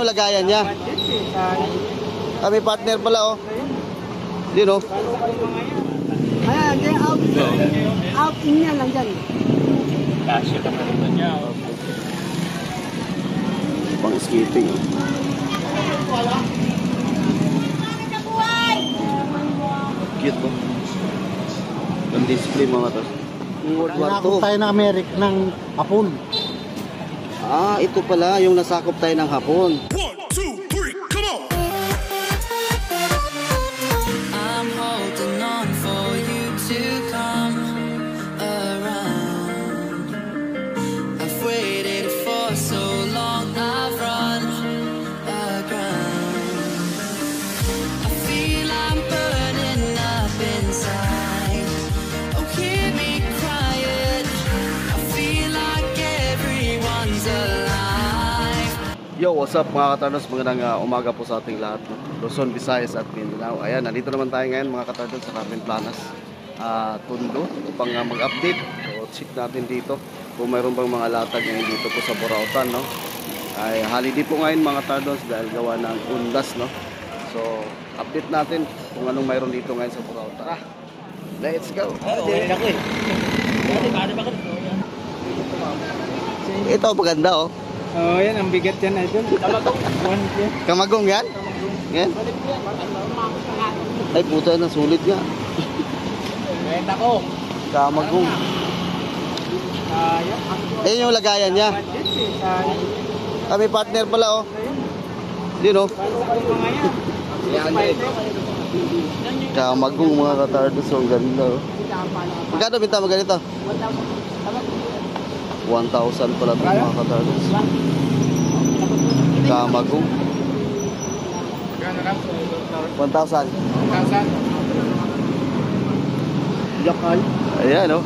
yung lagayan niya. Kami partner pala, oh. Yun, oh. Ayan, out niya lang dyan. Kasya ka na rin niya. Pang skipping. Cute po. Ang display mga to. World War II. Tayo ng Amerika ng Hapon. Ah, ito pala yung nasakop tayo ng Hapon. 1, 2, 3, come on! I'm holding on for you to come around. I've waited for so long, I've run aground. I feel I'm burning up inside. Oh, hear me crying. I feel like everyone's alive. Yo, what's up mga katardos? Magandang umaga po sa ating lahat, no? Luzon, Visayas at Mindanao. Ayan, nandito naman tayo ngayon mga katardos sa Carmen Planas, Tondo, upang mag-update. So, check natin dito kung mayroon bang mga latag ngayon dito po sa Burautan, no? Ay, holiday po ngayon mga katardos dahil gawa ng undas, no? So, update natin kung anong mayroon dito ngayon sa Burautan. Let's go! Ito, maganda, oh. Oh, yan, ang bigat yan, idol. Kamagong yan? Yan? Ay, puta na, sulit nga. Benta ko. Kamagong. Ayun yung lagayan niya. Kami partner pala, oh. Yun, oh. Kamagong mga katardos, oh. Ang ganda, oh. Magkano binta mo ganito? 1,000 pala ito mga katardos. Kamagong 1,000. Yakal. Ayan, oh.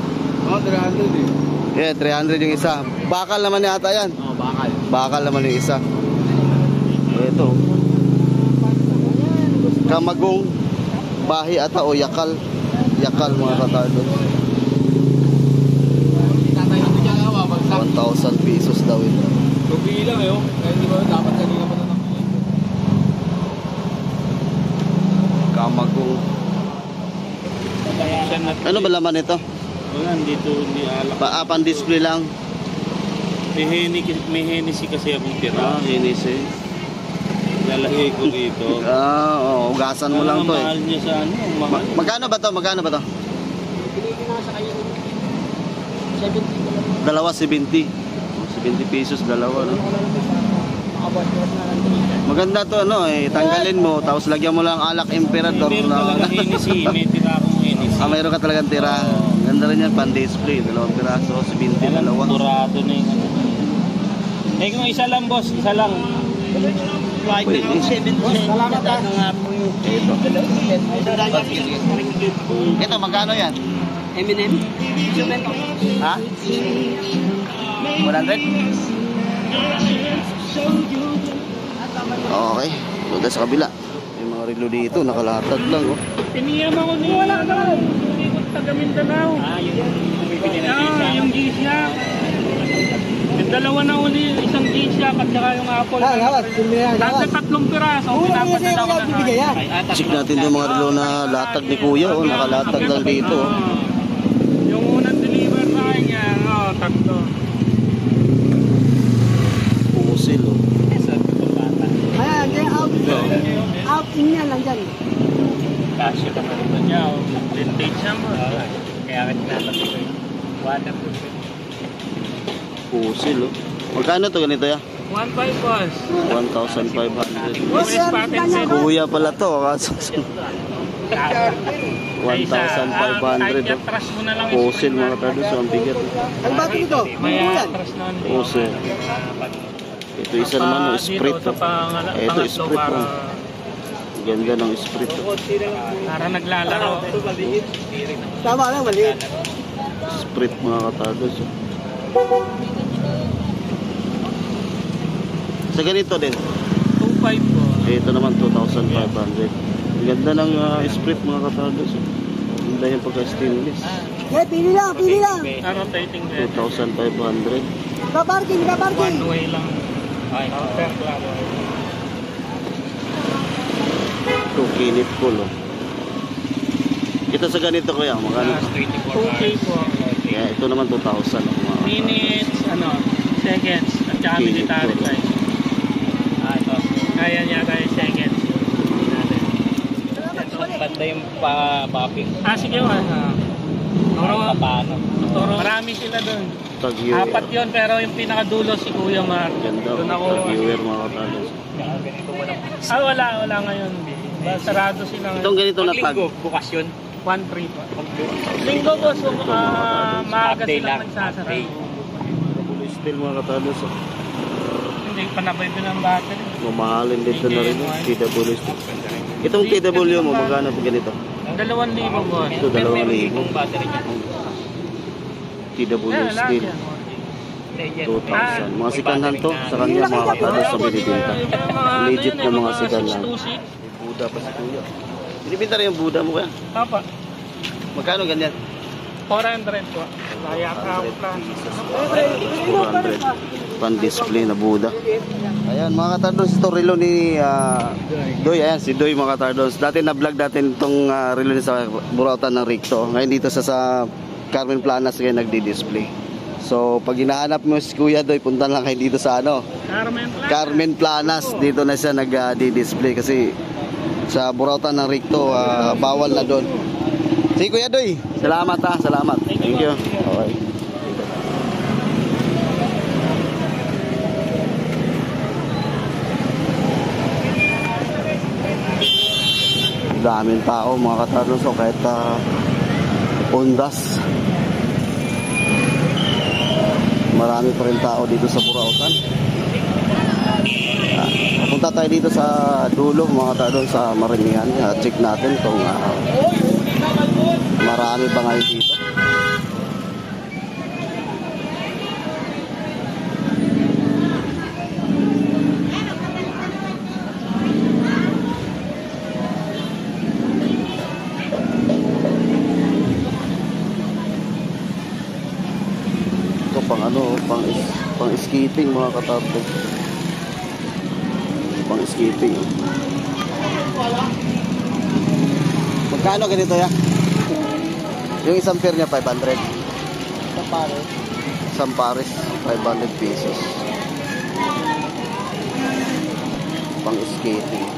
Oh, 300 eh. Yeah, 300 yung isa. Bakal naman yata yan. Oh, bakal. Bakal naman yung isa. Ito. Kamagong bahi ata o yakal. Yakal mga katardos. 1,000 pesos daw ito. Tubi lang eh, oh. Kaya di ba dapat kanina pa na nakilin. Kamagong. Ano ba laman ito? Wala, dito hindi alak. Pan-display lang. May Hennessy kasi akong tira. Hennessy. Lalahi ko dito. Oo, ugasan mo lang to eh. Mahal niya sa ano, mahal. Magkano ba to? Magkano ba to? Pinigin na sa kayo. 70. Dalawa 70. 70 pesos dalawa, no? Maganda to, ano eh. Tanggalin mo, tapos lagyan mo lang alak Emperador. Meron talagang Hennessy. May tira akong Hennessy. Mayroon ka talagang tira. Ganda rin yan, pan-display. Dalawang piraso, 70 dalawa. Turado na yung ano. Eh kung isa lang boss, isa lang. Pwede. Salamat ha. Ito, magkano yan? M&M. Ha? 100? Okay. Punta sa kabila. Yung mga relo dito, nakalatag lang, oh. Piniyam ako niya. Wala na. Hindi ko taga Mindanao. Yung G-Shock. Yung dalawa na uli, isang G-Shock at saka yung Apple. Nasa 3 piraso. Pinapadala ko na. Check natin yung mga relo na latag ni Kuya, oh. Nakalatag lang dito, oh. Yung unang deliver sa akin yan, oh, 3. Pusil, oh. Ayan, out niya lang dyan. Kasya ka na rin niya, oh. Vintage number. Kaya kinatapos ko yun. Waterproof. Pusil, oh. Magkano to ganito, ya? 1.5 boss. 1,500. US patent set. Kuya pala to, kaso 1,500, oh. Trust mo na lang. Pusil mga katardos, ang bigat, oh. Ano ba ito? May Buyan. trust na. Pusil. Ito isa naman, oh, sprit, oh. Ito sprit, oh. Ganda ng sprit, oh. Para naglalaro. Tama lang, maliit. Sprit mga katardos, oh. Sa ganito din. 2.5 po. Ito naman 2,500. Ganda ng sprit mga katardos, oh. Ganda yung pagka-stainless. Okay, pili lang, pili lang. Rotating 2,500. Kaparking. One way lang. Ay, counter club. Ito, kinit ko, no? Ito sa ganito kuya, magkano? 2K po. Kaya ito naman 2,000. No? Minutes, seconds, at saka military price. Ito. Kaya niya tayo seconds. Banda yung popping. Sige mo. Paano? Marami sila doon. Tag-viewer. 4 yun, pero yung pinakadulo si Kuya Mark. Ganda, Doon ako. tag-viewer mga katalos. Wala ngayon. Sarado sila ngayon. Itong ganito na tag. Bukas yun. 1-3 po. Linggo po, so maaga Update sila lang. nagsasara. Still mga katalos. Hindi pa nabay ng battery. Mamahalin dito na rin. TW. Itong TW mo, magkano po ganito? 2,000 po. Ito, 2,000. Battery niya. TW steel. 2,000. Mga sikanhan to. Sa kanya mga katalos sa binibinta. Legit na mga sikan lang. Buda pa si kuya. Binibinta rin yung Buda mo kaya? Papa, Magkano ganyan? 400 po. Kaya ka ako plan. 400. Pan-display na Buda. Ayan mga katardos, ito relo ni Doy. Ayan si Doy mga katardos. Dati na-vlog natin itong relo ni sa Burautan ng Ricto. Ngayon dito sa Carmen Planas ngayon nagdi-display. So pag hinahanap mo si Kuya Doy, punta lang kayo dito sa Carmen Planas. Dito na siya nag-display kasi sa Burautan ng Ricto bawal na doon. Si Kuya Doy, salamat ha, salamat. Thank you. Okay. Daming tao mga katardos, so kahit ondas, marami pa rin tao dito sa Burautan. Punta tayo dito sa dulo mga katardos, sa Marimihan. Check natin kung marami ba ngayon dito. Ito pang skating mga katardo. Pang skating. Magkano ganito ya? Yung isang pair niya 500. Isang pares 500 pesos. Pang skating.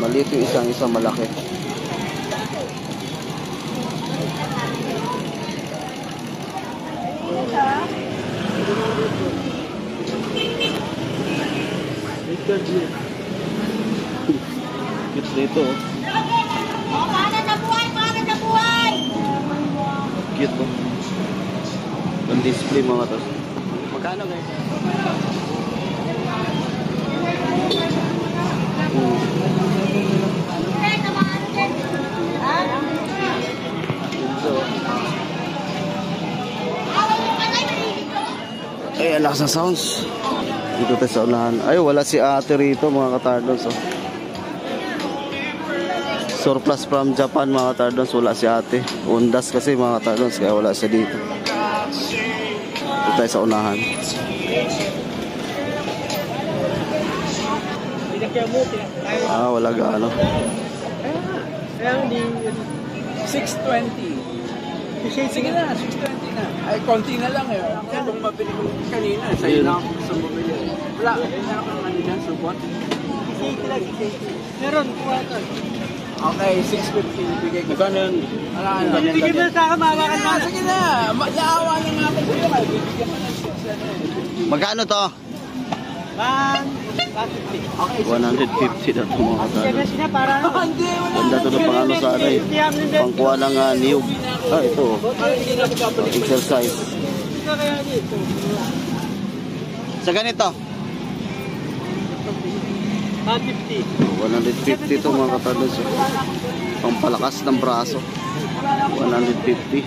Maliit yung isang malaki. Cute dito. Cute po. Ang display mga tos. Magkano guys? Ay, ang lakas ng sounds. Dito tayo sa unahan. Ay, wala si ate rito mga katardos. Oh. Surplus from Japan mga katardos. Wala si ate. Undas kasi mga katardos. Kaya wala siya dito. Dito tayo sa unahan. Wala gaano. 620. Sige na, 620 na. Ay, konti na lang eh. Kung mabili ko kanina, sa'yo lang ako sa bumili. Wala, hindi ako naman dyan, support. Meron, kuha ito. Okay, 650 ibigay ko. Ganun. Wala na. Sige mo sa akin, mahawakan na. Sige na, naawa na nga ako sa'yo. Kaya bibigyan mo ng 600. Magkano to? 150. Okay, 150 na ito mga katardos. Sige na, para ano. Hindi, wala. Ganda to na pang ano sa ano eh. Pangkuha ng niyog. Ito. Hindi na magkabalik. Exercise. Ito kaya dito. Sa ganito. 150. 150 to mga katardos. Pampalakas ng braso. 150.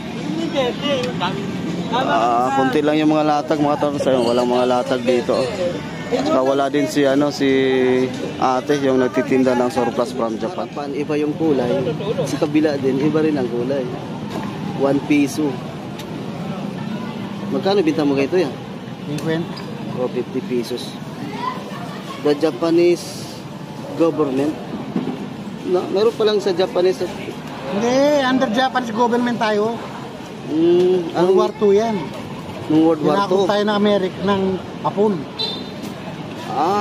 Kunti lang yung mga latag mga katardos. Walang mga latag dito. Saka wala din si ate yung nagtitinda ng surplus from Japan. Iba yung kulay. Sa kabila din, iba rin ang kulay. 1 piso. Magkano binta mo ganito yan? 50. O 50 pesos. The Japanese government. No, meron pa lang sa Japanese. Hindi, under Japanese government tayo. Ano World War II yan. Nung World War Tinakot II. tayo ng Amerika, ng Hapon.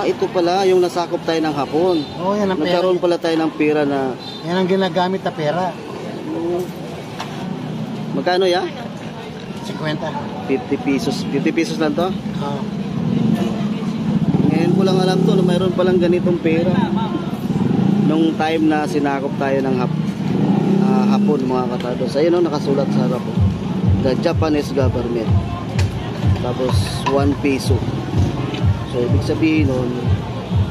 Ito pala yung nasakop tayo ng Hapon. Oo, yan ang pera. Nagkaroon pala tayo ng pera na Yan ang ginagamit na pera. magkano ya? 50. 50 pesos. 50 pesos lang to? Oo. Ngayon ko lang alam to na mayroon palang ganitong pera. Nung time na sinakop tayo ng Hapon, mga katados. Ayun o, nakasulat sa harap. The Japanese government. Tapos 1 peso. So ibig sabihin nun,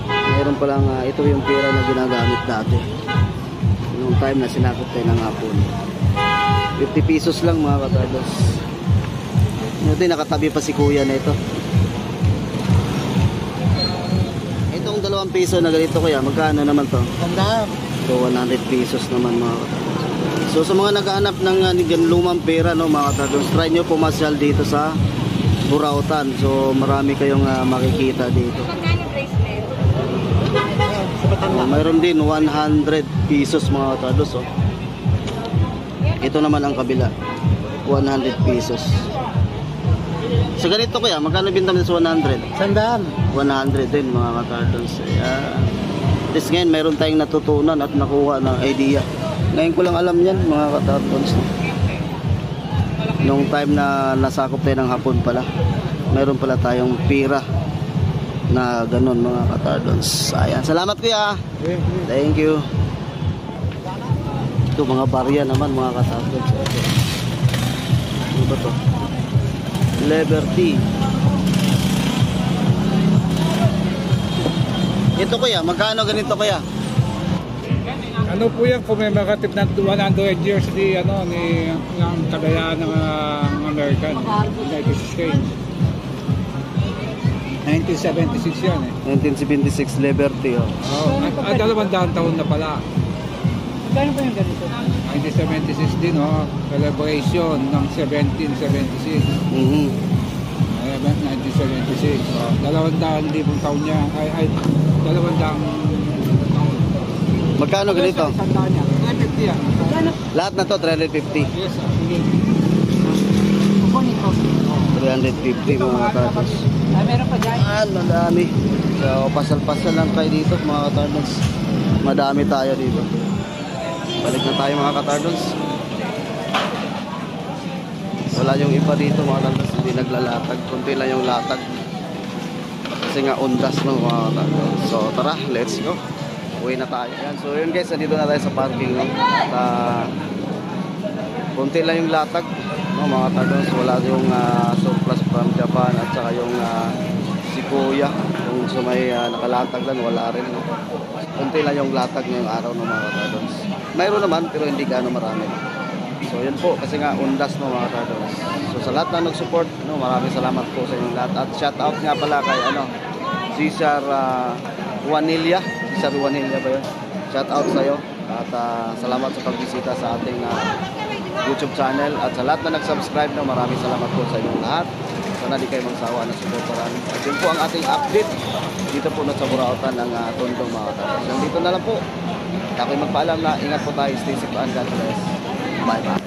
mayroon palang ito yung pera na ginagamit dati nung time na sinakop tayo ng Hapon. 50 pesos lang, mga katados. Ito, nakatabi pa si kuya na ito. Itong 2 piso na ganito, kuya, magkano naman to? Tandaan. So 100 pesos naman, mga katados. So sa mga naghahanap ng lumang pera, no, mga katados, try nyo pumasyal dito sa Burautan. So marami kayong makikita dito. Mayroon din 100 pesos, mga katados. Oh. Ito naman ang kabila, 100 pesos. So ganito, kuya, magkano binta mo sa 100? Tandaan. 100 din, mga katados. Ayan. This ngayon, mayroon tayong natutunan at nakuha ng idea. Ngayon ko lang alam yan, mga katados. Nung time na nasakop tayo ng Hapon pala, mayroon pala tayong pira na ganun, mga katados. Ayan, salamat kuya. Thank you. Ito mga barya naman, mga katados. Ano ba to? Liberty. Ito kuya, magkano ganito kuya? Ano po yan kung may makatip ng 100 years ni ng kagayaan ng American United States. 1976 yan 1976 Liberty, oh. At 200 taon na pala. Kano pa yung ganito? 1976 din, celebration ng 1776. Mhm. 1976. 200,000 taon niya. Ay 200 taon. Magkano ganito? Isang taon niya. 350 yan. Lahat na to 350. Yes, 350, mga katados. Meron pa dyan. Madami. So pasal-pasal lang kayo dito, mga katados. Madami tayo dito. Balik na tayo, mga katados. Wala yung iba dito, mga katados. Hindi naglalatag. Kunti lang yung latag. Kasi nga undas, no, mga katados. So tara, let's go. Uwi na tayo. Yan. So yun guys, nandito na tayo sa parking, no? At kunti lang yung latag, no, mga katados. Wala yung surplus from Japan at saka yung si kuya, yung sumay nakalatag lang, wala rin, no? Kunti lang yung latag ngayong araw, no, mga katados. Mayroon naman pero hindi gaano marami. So yun po, kasi nga undas, no, mga katados. So sa lahat na nag-support, no, maraming salamat po sa inyong lahat. At shout out nga pala kay Cesar Juanilla. Cesar Juanilla ba yun? Shout out sa iyo. At salamat sa pagbisita sa ating YouTube channel. At sa lahat na nag-subscribe, no, maraming salamat po sa inyong lahat. Sana di kayo magsawa na suportahan. At yun po ang ating update dito po sa Burautan ng Tondo, mga katados. Dito na lang po. Ako'y magpaalam na ingat po tayo. Stay safe and God bless. Bye bye.